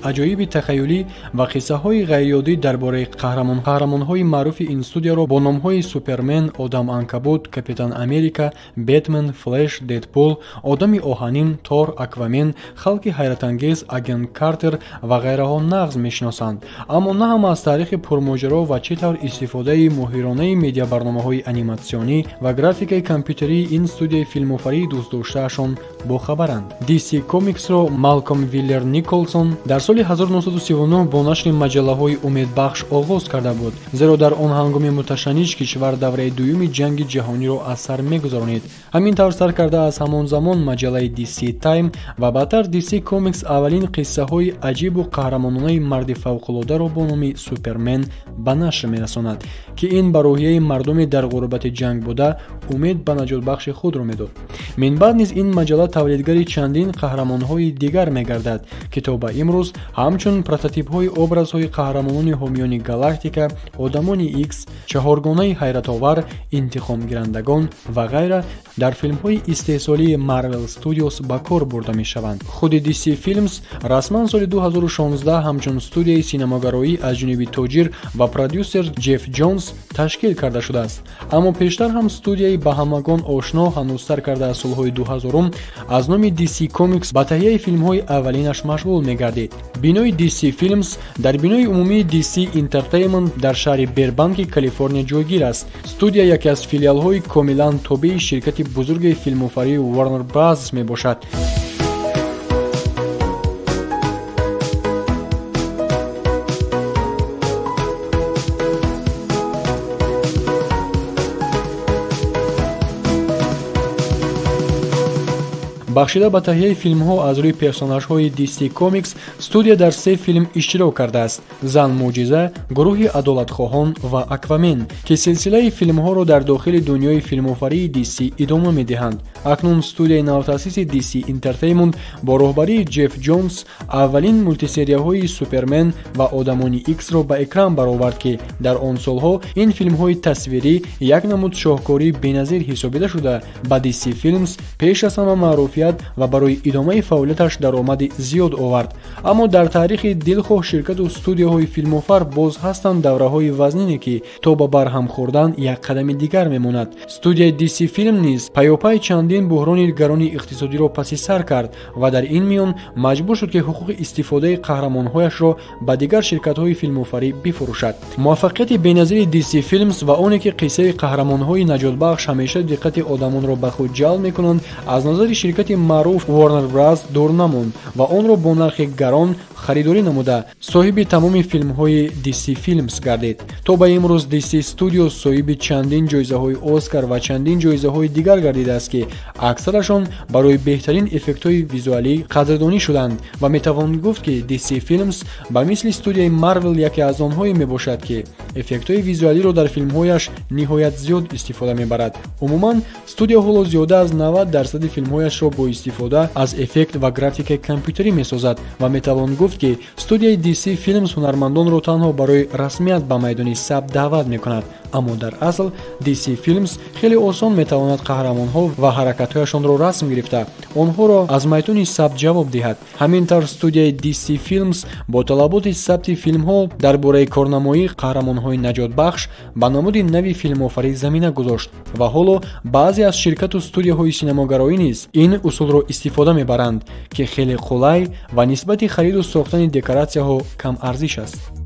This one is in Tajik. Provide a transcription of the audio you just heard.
аҷоиби тахайюлӣ ва қиссаҳои ғайриоддӣ дар бораи қаҳрамонҳои маъруфи ин студияро бо номҳои Супермен, Одам Анкабут, Капитан Америка, Бетмен, Флеш, Дедпул, Одами Оҳанин, Тор, Аквамен, халқи ҳайратангез, Агент Картер ва ғайраҳо нағз мешиносанд. Аммо на ҳама аз таърихи пурмоҷиро ва чӣ тавр истифодаи моҳиронаи медиабарномаҳои аниматсионӣ ва графикаи компютерии ин студияи филмофарии дӯстдоштаашон бохабаранд. DC Comics-ро Малком Виллер Николсон дар соли 1939 бо нашри маҷаллаҳои умедбахш оғоз карда буд, зеро дар он ҳангоми муташанниж кишвар давраи дуюми ҷанги ҷаҳониро аз сар мегузаронид. Ҳамин тавр сар карда аз ҳамон замон маҷаллаи DC Time ва баъдтар DC Comics аввалин қиссаҳои аҷибу қаҳрамононаи марди фавқулодаро бо номи Супермен ба нашр мерасонад, ки ин ба рӯҳияи мардуме дар ғурбати ҷанг буда умед ба наҷотбахши худро медод. Минбаъд низ ин маҷалла тавлидгари чандин қаҳрамонҳои дигар мегардад, ки то ба имрӯз ҳамчун прототипҳои образҳои қаҳрамонони ҳомиёни галактика, одамони X, чаҳоргонаи ҳайратовар, интиқомгирандагон ва ғайра дар филмҳои истеҳсолии Marvel Studios ба кор бурда мешаванд. худи DC Films расман соли 2016 ҳамчун студияи синамогароӣ аз ҷониби тоҷир ва продюсер Ҷефф Ҷонс ташкил карда шудааст. Аммо пештар ҳам студияи ба ҳамагон ошно ҳанӯз сар карда аз солҳои 2000 аз номи DC Comics ба таҳияи филмҳои аввалинаш машғул мегардид. Бинои DC Films дар бинои умумии DC Entertainment дар шаҳри Бербанки, Калифорния ҷойгир аст. Студия яке аз филиалҳои комилан тобеи ширкати бузурги филмофарии Warner Bros мебошад. бахшида ба таҳияи филмҳо аз рӯи персонажҳои DC Comics, студия дар 3 филм иштирок кардааст: Зан Мӯъҷиза, Гурӯҳи Адолатхоҳон ва Аквамен, ки силсилаи филмҳоро дар дохили дунёи филмофарии DC идома медиҳанд. акнун студияи навтаъсиси DC Entertainment бо роҳбарии Ҷефф Ҷонс аввалин мултисерияҳои Супермен ва Одамони X-ро ба экран баровард, ки дар он солҳо ин филмҳои тасвирӣ як намуд шоҳкории беназир ҳисобида шуда, ба DC Films пеш аз ҳама маъруфият ва барои идомаи фаъолияташ даромади зиёд овард. Аммо дар таърихи дилхоҳ ширкату студияҳои филмофар боз ҳастанд давраҳои вазнине, ки то ба барҳам хӯрдан як қадами дигар мемонад. Студияи DC Film низ паёпай чандин буҳрони гарони иқтисодиро паси сар кард ва дар ин миён маҷбур шуд, ки ҳуқуқи истифодаи қаҳрамонҳояшро ба дигар ширкатҳои филмофарӣ бифурӯшад. муваффақияти беназири DC Films ва оне ки қиссаи қаҳрамонҳои наҷотбахш ҳамеша диққати одамонро ба худ ҷалб мекунанд, аз назари ширкати маъруф Warner Bros дур намонд ва онро бо нархи гарон харидорӣ намуда соҳиби тамоми филмҳои DC Films гардид. То ба имрӯз DC Studios соҳиби чандин ҷоизаҳои Оскар ва чандин ҷоизаҳои дигар гардидааст, ки аксарашон барои беҳтарин эффектҳои визуалӣ қадрдонӣ шуданд ва метавон гуфт, ки DC Films ба мисли студияи Marvel яке аз онҳое мебошад, ки эффектҳои визуалиро дар филмҳояш ниҳоят зиёд истифода мебарад. умуман студия ҳоло зиёда аз 90% филмҳояшро бо истифода аз эффект ва графикаи компютерӣ месозад ва метавон гуфт, ки студияи DC Films ҳунармандонро танҳо барои расмият ба майдони сабт даъват мекунад. аммо дар асл DC Films хеле осон метавонад қаҳрамонҳо ва ҳаракатҳояшонро расм гирифта, онҳоро аз майдони сабт ҷавоб диҳад. ҳамин тавр студияи DC Films бо талаботи сабти филмҳо дар бораи корнамоии қаҳрамонҳои наҷотбахш ба намуди нави филмофарӣ замина гузошт ва ҳоло баъзе аз ширкату студияҳои синамогароӣ низ ин усулро истифода мебаранд, ки хеле қулай ва нисбати хариду сохтани декоратсияҳо камарзиш аст.